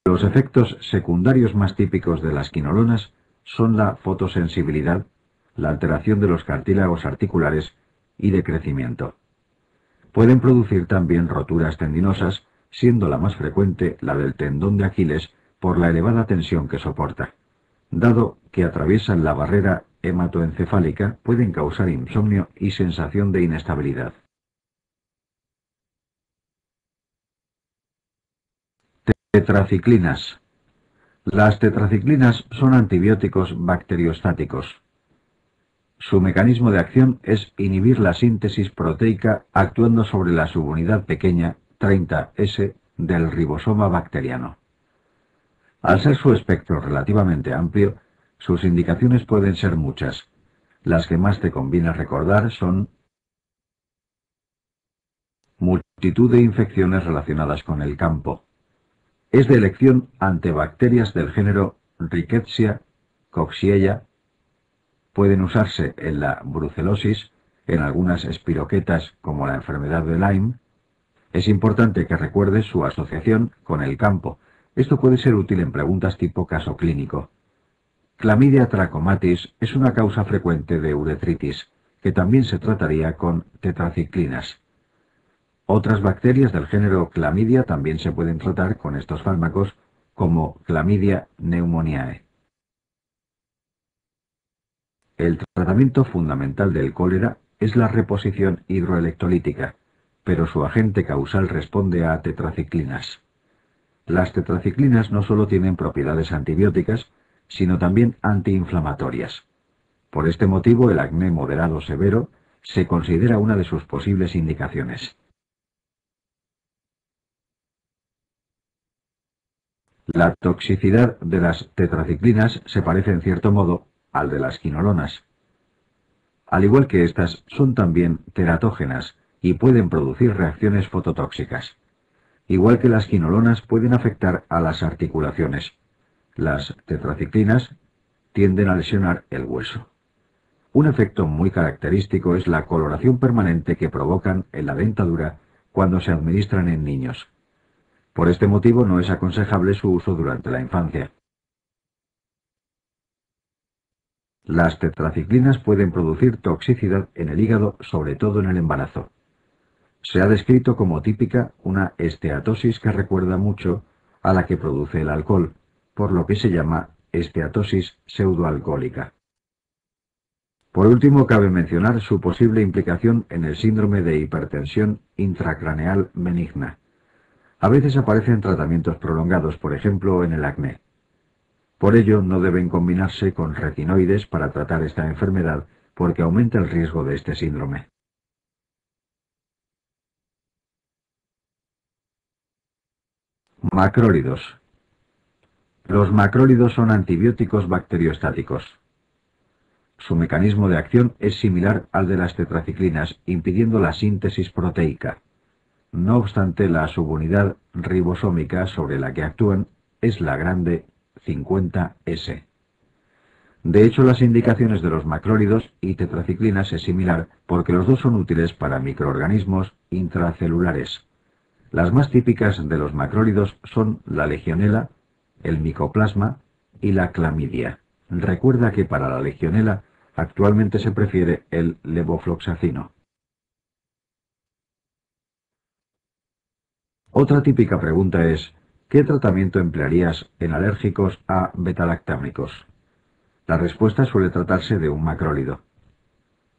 Los efectos secundarios más típicos de las quinolonas son la fotosensibilidad, la alteración de los cartílagos articulares y de crecimiento. Pueden producir también roturas tendinosas, siendo la más frecuente la del tendón de Aquiles por la elevada tensión que soporta. Dado que atraviesan la barrera hematoencefálica, pueden causar insomnio y sensación de inestabilidad. Tetraciclinas. Las tetraciclinas son antibióticos bacteriostáticos. Su mecanismo de acción es inhibir la síntesis proteica actuando sobre la subunidad pequeña 30S del ribosoma bacteriano. Al ser su espectro relativamente amplio, sus indicaciones pueden ser muchas. Las que más te conviene recordar son multitud de infecciones relacionadas con el campo. Es de elección ante bacterias del género Rickettsia, Coxiella. Pueden usarse en la brucelosis, en algunas espiroquetas como la enfermedad de Lyme. Es importante que recuerdes su asociación con el campo. Esto puede ser útil en preguntas tipo caso clínico. Clamidia trachomatis es una causa frecuente de uretritis, que también se trataría con tetraciclinas. Otras bacterias del género Clamidia también se pueden tratar con estos fármacos, como Clamidia pneumoniae. El tratamiento fundamental del cólera es la reposición hidroelectrolítica, pero su agente causal responde a tetraciclinas. Las tetraciclinas no solo tienen propiedades antibióticas, sino también antiinflamatorias. Por este motivo, el acné moderado severo se considera una de sus posibles indicaciones. La toxicidad de las tetraciclinas se parece en cierto modo al de las quinolonas. Al igual que estas, son también teratógenas y pueden producir reacciones fototóxicas. Igual que las quinolonas pueden afectar a las articulaciones. Las tetraciclinas tienden a lesionar el hueso. Un efecto muy característico es la coloración permanente que provocan en la dentadura cuando se administran en niños. Por este motivo no es aconsejable su uso durante la infancia. Las tetraciclinas pueden producir toxicidad en el hígado, sobre todo en el embarazo. Se ha descrito como típica una esteatosis que recuerda mucho a la que produce el alcohol, por lo que se llama esteatosis pseudoalcohólica. Por último, cabe mencionar su posible implicación en el síndrome de hipertensión intracraneal benigna. A veces aparecen tratamientos prolongados, por ejemplo, en el acné. Por ello, no deben combinarse con retinoides para tratar esta enfermedad, porque aumenta el riesgo de este síndrome. Macrólidos. Los macrólidos son antibióticos bacteriostáticos. Su mecanismo de acción es similar al de las tetraciclinas, impidiendo la síntesis proteica. No obstante, la subunidad ribosómica sobre la que actúan es la grande 50S. De hecho, las indicaciones de los macrólidos y tetraciclinas es similar porque los dos son útiles para microorganismos intracelulares. Las más típicas de los macrólidos son la legionela, el micoplasma y la clamidia. Recuerda que para la legionela actualmente se prefiere el levofloxacino. Otra típica pregunta es, ¿qué tratamiento emplearías en alérgicos a betalactámicos? La respuesta suele tratarse de un macrólido.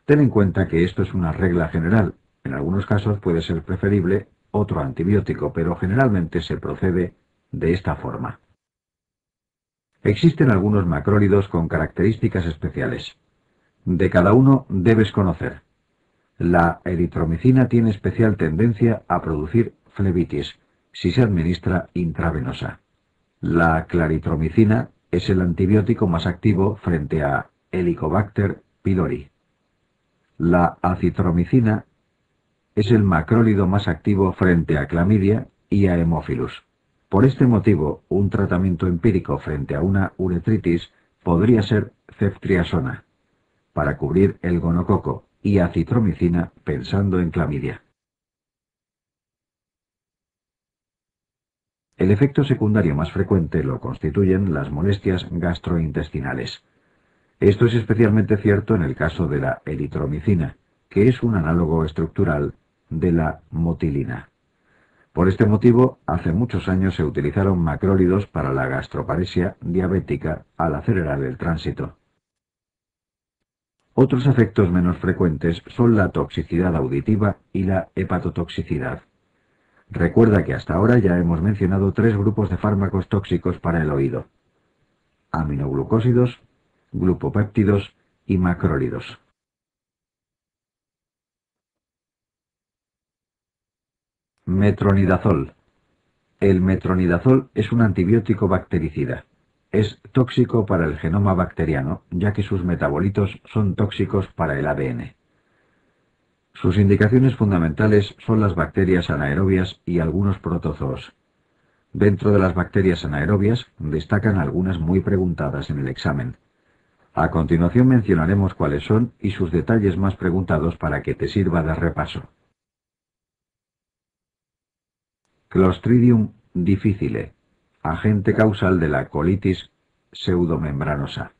Ten en cuenta que esto es una regla general. En algunos casos puede ser preferible otro antibiótico, pero generalmente se procede de esta forma. Existen algunos macrólidos con características especiales. De cada uno debes conocer. La eritromicina tiene especial tendencia a producir flebitis si se administra intravenosa. La claritromicina es el antibiótico más activo frente a Helicobacter pylori. La acitromicina es el macrólido más activo frente a clamidia y a Haemophilus. Por este motivo, un tratamiento empírico frente a una uretritis podría ser ceftriaxona, para cubrir el gonococo, y acitromicina pensando en clamidia. El efecto secundario más frecuente lo constituyen las molestias gastrointestinales. Esto es especialmente cierto en el caso de la eritromicina, que es un análogo estructural de la motilina. Por este motivo, hace muchos años se utilizaron macrólidos para la gastroparesia diabética al acelerar el tránsito. Otros efectos menos frecuentes son la toxicidad auditiva y la hepatotoxicidad. Recuerda que hasta ahora ya hemos mencionado 3 grupos de fármacos tóxicos para el oído: aminoglucósidos, glupopéptidos y macrólidos. Metronidazol. El metronidazol es un antibiótico bactericida. Es tóxico para el genoma bacteriano, ya que sus metabolitos son tóxicos para el ADN. Sus indicaciones fundamentales son las bacterias anaerobias y algunos protozoos. Dentro de las bacterias anaerobias destacan algunas muy preguntadas en el examen. A continuación mencionaremos cuáles son y sus detalles más preguntados para que te sirva de repaso. Clostridium difficile, agente causal de la colitis pseudomembranosa.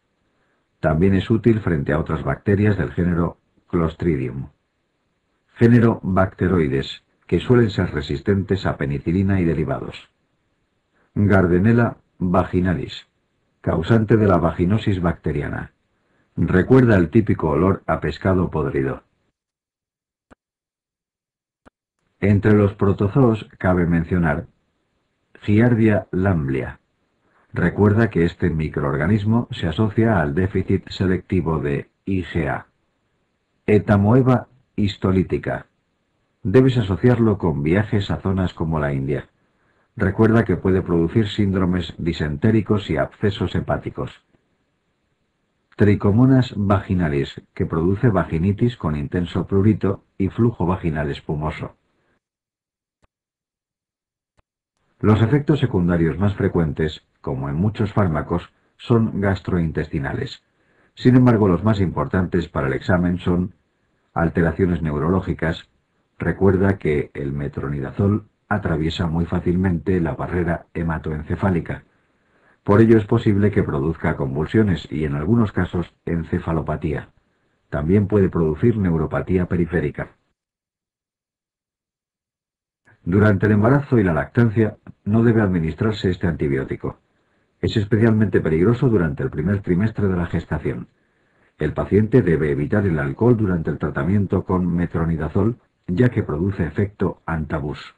También es útil frente a otras bacterias del género Clostridium. Género Bacteroides, que suelen ser resistentes a penicilina y derivados. Gardnerella vaginalis, causante de la vaginosis bacteriana. Recuerda el típico olor a pescado podrido. Entre los protozoos cabe mencionar Giardia lamblia. Recuerda que este microorganismo se asocia al déficit selectivo de IgA. Etamoeba histolítica. Debes asociarlo con viajes a zonas como la India. Recuerda que puede producir síndromes disentéricos y abscesos hepáticos. Trichomonas vaginalis, que produce vaginitis con intenso prurito y flujo vaginal espumoso. Los efectos secundarios más frecuentes, como en muchos fármacos, son gastrointestinales. Sin embargo, los más importantes para el examen son alteraciones neurológicas. Recuerda que el metronidazol atraviesa muy fácilmente la barrera hematoencefálica. Por ello es posible que produzca convulsiones y en algunos casos encefalopatía. También puede producir neuropatía periférica. Durante el embarazo y la lactancia no debe administrarse este antibiótico. Es especialmente peligroso durante el primer trimestre de la gestación. El paciente debe evitar el alcohol durante el tratamiento con metronidazol, ya que produce efecto antabús.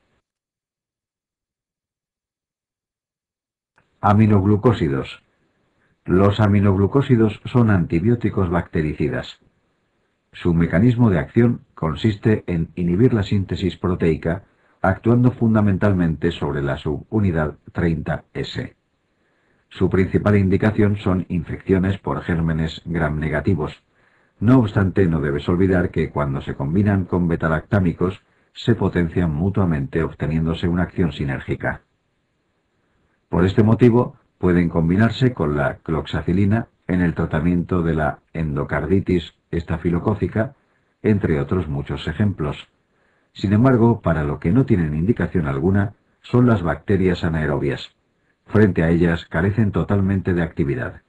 Aminoglucósidos. Los aminoglucósidos son antibióticos bactericidas. Su mecanismo de acción consiste en inhibir la síntesis proteica, actuando fundamentalmente sobre la subunidad 30S. Su principal indicación son infecciones por gérmenes gram negativos. No obstante, no debes olvidar que cuando se combinan con betalactámicos, se potencian mutuamente obteniéndose una acción sinérgica. Por este motivo, pueden combinarse con la cloxacilina en el tratamiento de la endocarditis estafilocócica, entre otros muchos ejemplos. Sin embargo, para lo que no tienen indicación alguna, son las bacterias anaerobias. Frente a ellas carecen totalmente de actividad.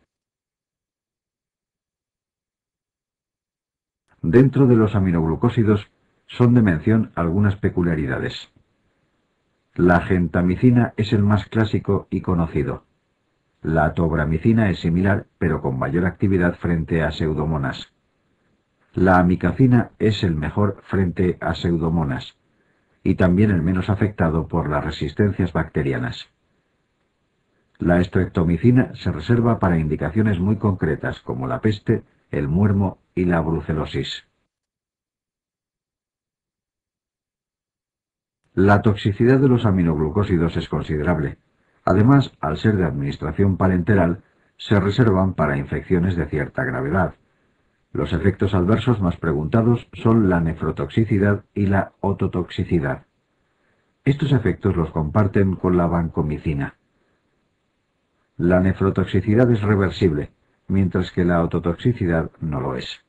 Dentro de los aminoglucósidos son de mención algunas peculiaridades. La gentamicina es el más clásico y conocido. La tobramicina es similar, pero con mayor actividad frente a pseudomonas. La amicacina es el mejor frente a pseudomonas, y también el menos afectado por las resistencias bacterianas. La streptomicina se reserva para indicaciones muy concretas como la peste, el muermo y la brucelosis. La toxicidad de los aminoglucósidos es considerable. Además, al ser de administración parenteral, se reservan para infecciones de cierta gravedad. Los efectos adversos más preguntados son la nefrotoxicidad y la ototoxicidad. Estos efectos los comparten con la vancomicina. La nefrotoxicidad es reversible, mientras que la ototoxicidad no lo es.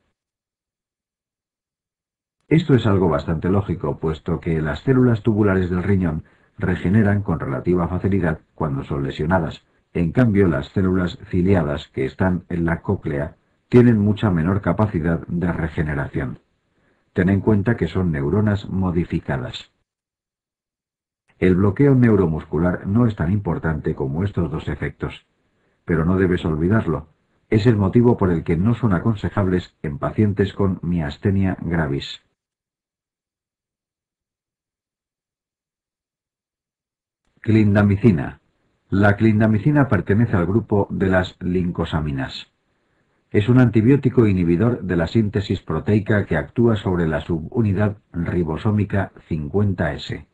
Esto es algo bastante lógico, puesto que las células tubulares del riñón regeneran con relativa facilidad cuando son lesionadas. En cambio, las células ciliadas que están en la cóclea tienen mucha menor capacidad de regeneración. Ten en cuenta que son neuronas modificadas. El bloqueo neuromuscular no es tan importante como estos dos efectos, pero no debes olvidarlo. Es el motivo por el que no son aconsejables en pacientes con miastenia gravis. Clindamicina. La clindamicina pertenece al grupo de las lincosaminas. Es un antibiótico inhibidor de la síntesis proteica que actúa sobre la subunidad ribosómica 50S.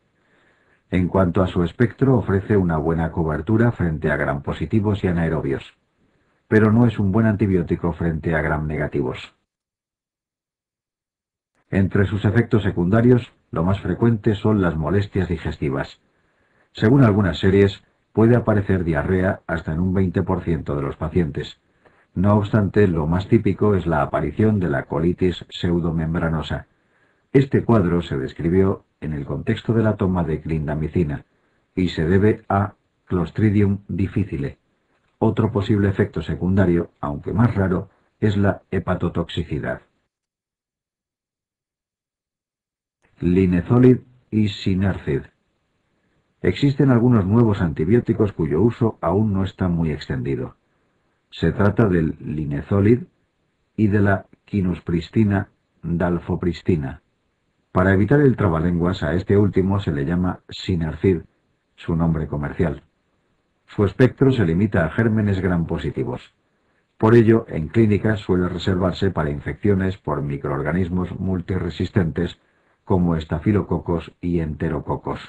En cuanto a su espectro, ofrece una buena cobertura frente a gram-positivos y anaerobios, pero no es un buen antibiótico frente a gram-negativos. Entre sus efectos secundarios, lo más frecuente son las molestias digestivas. Según algunas series, puede aparecer diarrea hasta en un 20% de los pacientes. No obstante, lo más típico es la aparición de la colitis pseudomembranosa. Este cuadro se describió en el contexto de la toma de clindamicina y se debe a Clostridium difficile. Otro posible efecto secundario, aunque más raro, es la hepatotoxicidad. Linezolid y Sinercid. Existen algunos nuevos antibióticos cuyo uso aún no está muy extendido. Se trata del linezolid y de la quinaspristina dalfopristina. Para evitar el trabalenguas a este último se le llama Sinercid, su nombre comercial. Su espectro se limita a gérmenes gram-positivos. Por ello, en clínica suele reservarse para infecciones por microorganismos multiresistentes como estafilococos y enterococos.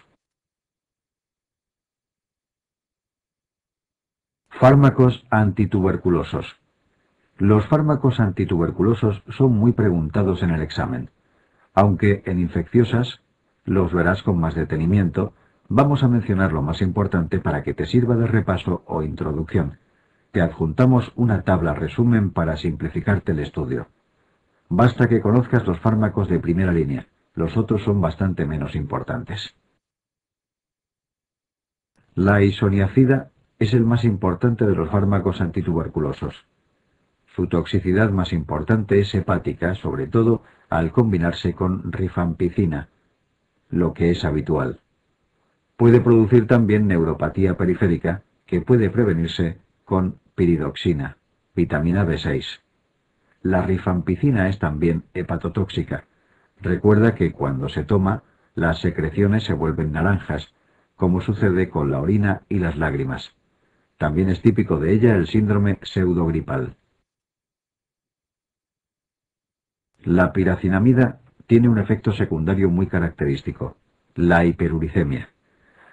Fármacos antituberculosos. Los fármacos antituberculosos son muy preguntados en el examen. Aunque en infecciosas los verás con más detenimiento, vamos a mencionar lo más importante para que te sirva de repaso o introducción. Te adjuntamos una tabla resumen para simplificarte el estudio. Basta que conozcas los fármacos de primera línea, los otros son bastante menos importantes. La isoniazida es el más importante de los fármacos antituberculosos. Su toxicidad más importante es hepática, sobre todo al combinarse con rifampicina, lo que es habitual. Puede producir también neuropatía periférica, que puede prevenirse con piridoxina, vitamina B6. La rifampicina es también hepatotóxica. Recuerda que cuando se toma, las secreciones se vuelven naranjas, como sucede con la orina y las lágrimas. También es típico de ella el síndrome pseudogripal. La piracinamida tiene un efecto secundario muy característico, la hiperuricemia.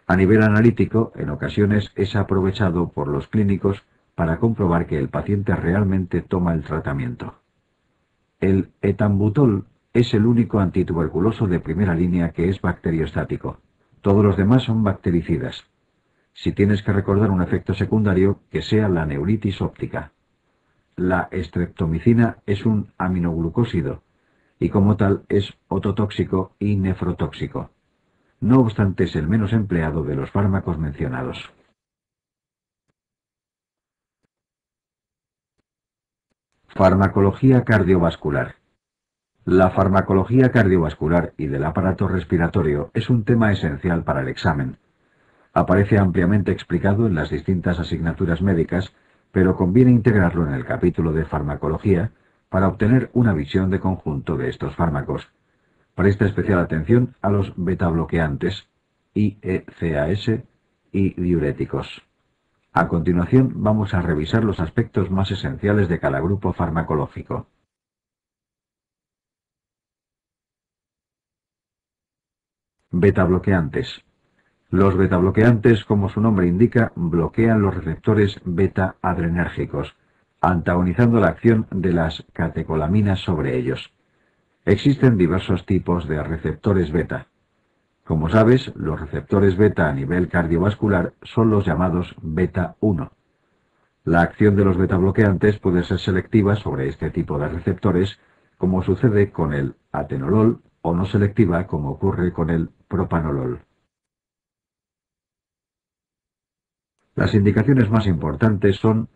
A nivel analítico, en ocasiones es aprovechado por los clínicos para comprobar que el paciente realmente toma el tratamiento. El etambutol es el único antituberculoso de primera línea que es bacteriostático. Todos los demás son bactericidas. Si tienes que recordar un efecto secundario, que sea la neuritis óptica. La estreptomicina es un aminoglucósido y como tal es ototóxico y nefrotóxico. No obstante, es el menos empleado de los fármacos mencionados. Farmacología cardiovascular. La farmacología cardiovascular y del aparato respiratorio es un tema esencial para el examen. Aparece ampliamente explicado en las distintas asignaturas médicas, pero conviene integrarlo en el capítulo de farmacología para obtener una visión de conjunto de estos fármacos. Presta especial atención a los betabloqueantes, IECAS y diuréticos. A continuación vamos a revisar los aspectos más esenciales de cada grupo farmacológico. Betabloqueantes. Los betabloqueantes, como su nombre indica, bloquean los receptores beta-adrenérgicos, antagonizando la acción de las catecolaminas sobre ellos. Existen diversos tipos de receptores beta. Como sabes, los receptores beta a nivel cardiovascular son los llamados beta-1. La acción de los betabloqueantes puede ser selectiva sobre este tipo de receptores, como sucede con el atenolol, o no selectiva, como ocurre con el propanolol. Las indicaciones más importantes son: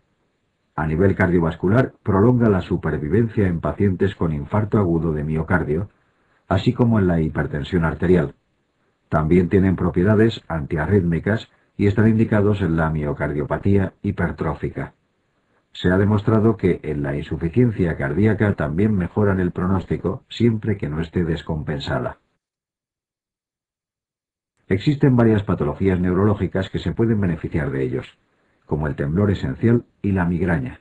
a nivel cardiovascular, prolonga la supervivencia en pacientes con infarto agudo de miocardio, así como en la hipertensión arterial. También tienen propiedades antiarrítmicas y están indicados en la miocardiopatía hipertrófica. Se ha demostrado que en la insuficiencia cardíaca también mejoran el pronóstico siempre que no esté descompensada. Existen varias patologías neurológicas que se pueden beneficiar de ellos, como el temblor esencial y la migraña.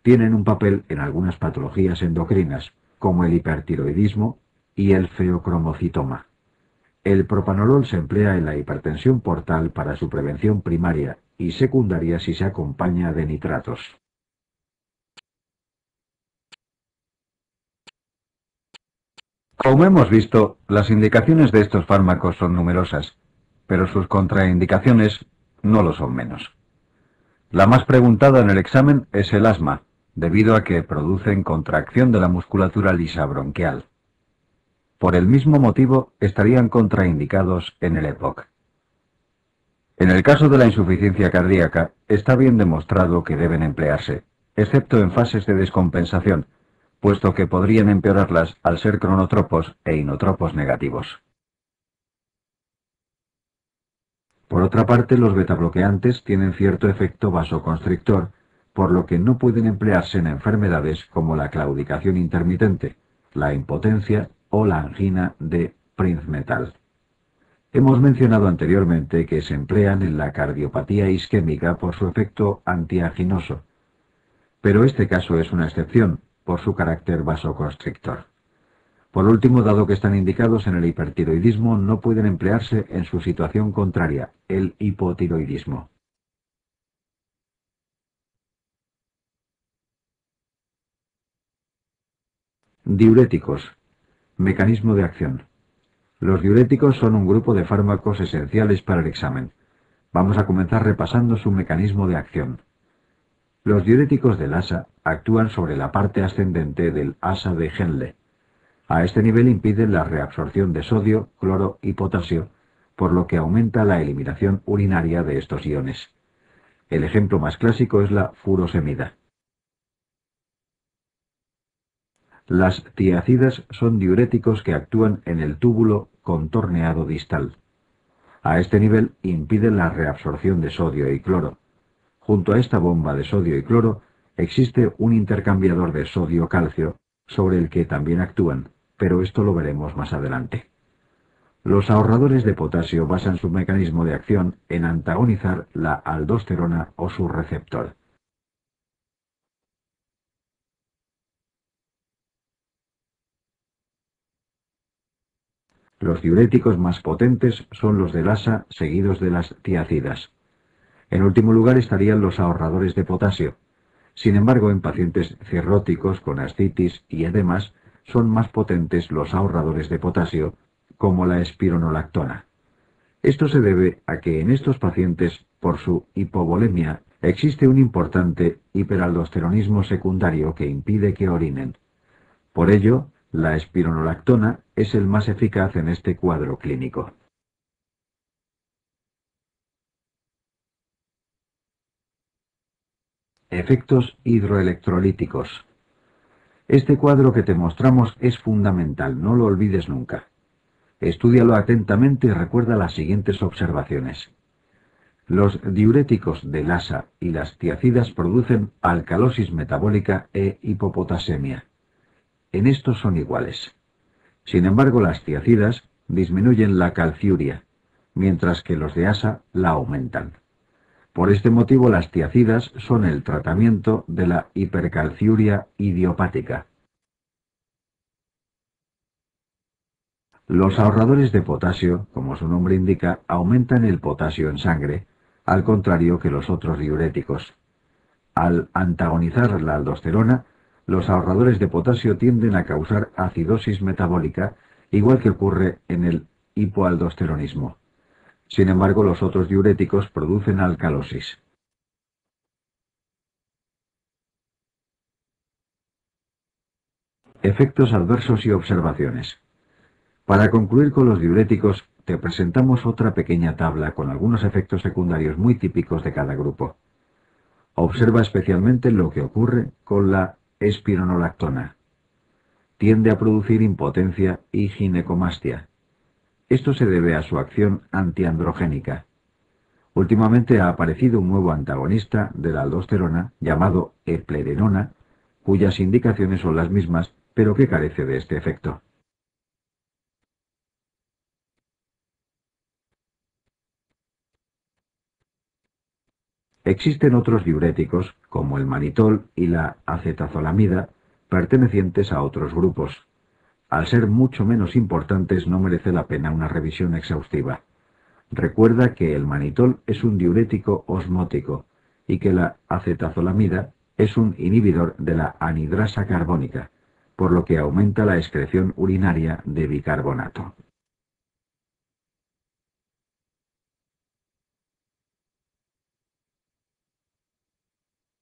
Tienen un papel en algunas patologías endocrinas, como el hipertiroidismo y el feocromocitoma. El propanolol se emplea en la hipertensión portal para su prevención primaria y secundaria si se acompaña de nitratos. Como hemos visto, las indicaciones de estos fármacos son numerosas, pero sus contraindicaciones no lo son menos. La más preguntada en el examen es el asma, debido a que producen contracción de la musculatura lisa bronquial. Por el mismo motivo, estarían contraindicados en el EPOC. En el caso de la insuficiencia cardíaca, está bien demostrado que deben emplearse, excepto en fases de descompensación, puesto que podrían empeorarlas al ser cronotropos e inotropos negativos. Por otra parte, los betabloqueantes tienen cierto efecto vasoconstrictor, por lo que no pueden emplearse en enfermedades como la claudicación intermitente, la impotencia o la angina de Prinzmetal. Hemos mencionado anteriormente que se emplean en la cardiopatía isquémica por su efecto antianginoso, pero este caso es una excepción por su carácter vasoconstrictor. Por último, dado que están indicados en el hipertiroidismo, no pueden emplearse en su situación contraria, el hipotiroidismo. Diuréticos. Mecanismo de acción. Los diuréticos son un grupo de fármacos esenciales para el examen. Vamos a comenzar repasando su mecanismo de acción. Los diuréticos del asa actúan sobre la parte ascendente del asa de Henle. A este nivel impiden la reabsorción de sodio, cloro y potasio, por lo que aumenta la eliminación urinaria de estos iones. El ejemplo más clásico es la furosemida. Las tiacidas son diuréticos que actúan en el túbulo contorneado distal. A este nivel impiden la reabsorción de sodio y cloro. Junto a esta bomba de sodio y cloro existe un intercambiador de sodio-calcio sobre el que también actúan, pero esto lo veremos más adelante. Los ahorradores de potasio basan su mecanismo de acción en antagonizar la aldosterona o su receptor. Los diuréticos más potentes son los del asa seguidos de las tiacidas. En último lugar estarían los ahorradores de potasio. Sin embargo, en pacientes cirróticos con ascitis y edemas son más potentes los ahorradores de potasio, como la espironolactona. Esto se debe a que en estos pacientes, por su hipovolemia, existe un importante hiperaldosteronismo secundario que impide que orinen. Por ello, la espironolactona es el más eficaz en este cuadro clínico. Efectos hidroelectrolíticos. Este cuadro que te mostramos es fundamental, no lo olvides nunca. Estúdialo atentamente y recuerda las siguientes observaciones. Los diuréticos del asa y las tiacidas producen alcalosis metabólica e hipopotasemia. En estos son iguales. Sin embargo, las tiacidas disminuyen la calciuria, mientras que los de asa la aumentan. Por este motivo, las tiacidas son el tratamiento de la hipercalciuria idiopática. Los ahorradores de potasio, como su nombre indica, aumentan el potasio en sangre, al contrario que los otros diuréticos. Al antagonizar la aldosterona, los ahorradores de potasio tienden a causar acidosis metabólica, igual que ocurre en el hipoaldosteronismo. Sin embargo, los otros diuréticos producen alcalosis. Efectos adversos y observaciones. Para concluir con los diuréticos, te presentamos otra pequeña tabla con algunos efectos secundarios muy típicos de cada grupo. Observa especialmente lo que ocurre con la espironolactona. Tiende a producir impotencia y ginecomastia. Esto se debe a su acción antiandrogénica. Últimamente ha aparecido un nuevo antagonista de la aldosterona llamado eplerenona, cuyas indicaciones son las mismas, pero que carece de este efecto. Existen otros diuréticos, como el manitol y la acetazolamida, pertenecientes a otros grupos. Al ser mucho menos importantes, no merece la pena una revisión exhaustiva. Recuerda que el manitol es un diurético osmótico y que la acetazolamida es un inhibidor de la anhidrasa carbónica, por lo que aumenta la excreción urinaria de bicarbonato.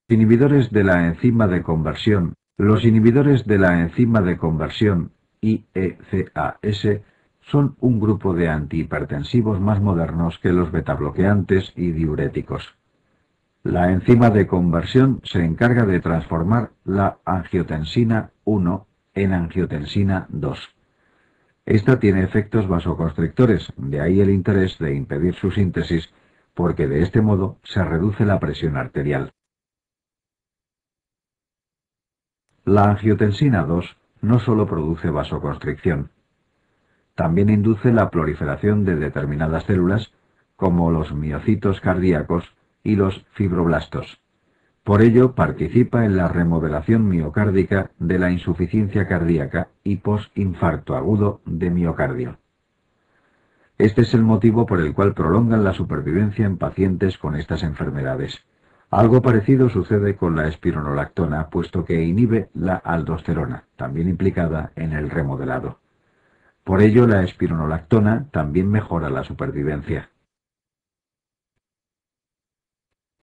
Inhibidores de la enzima de conversión. Los inhibidores de la enzima de conversión, IECAS, son un grupo de antihipertensivos más modernos que los betabloqueantes y diuréticos. La enzima de conversión se encarga de transformar la angiotensina 1 en angiotensina 2. Esta tiene efectos vasoconstrictores, de ahí el interés de impedir su síntesis, porque de este modo se reduce la presión arterial. La angiotensina 2 no solo produce vasoconstricción, también induce la proliferación de determinadas células, como los miocitos cardíacos y los fibroblastos. Por ello, participa en la remodelación miocárdica de la insuficiencia cardíaca y postinfarto agudo de miocardio. Este es el motivo por el cual prolongan la supervivencia en pacientes con estas enfermedades. Algo parecido sucede con la espironolactona, puesto que inhibe la aldosterona, también implicada en el remodelado. Por ello, la espironolactona también mejora la supervivencia.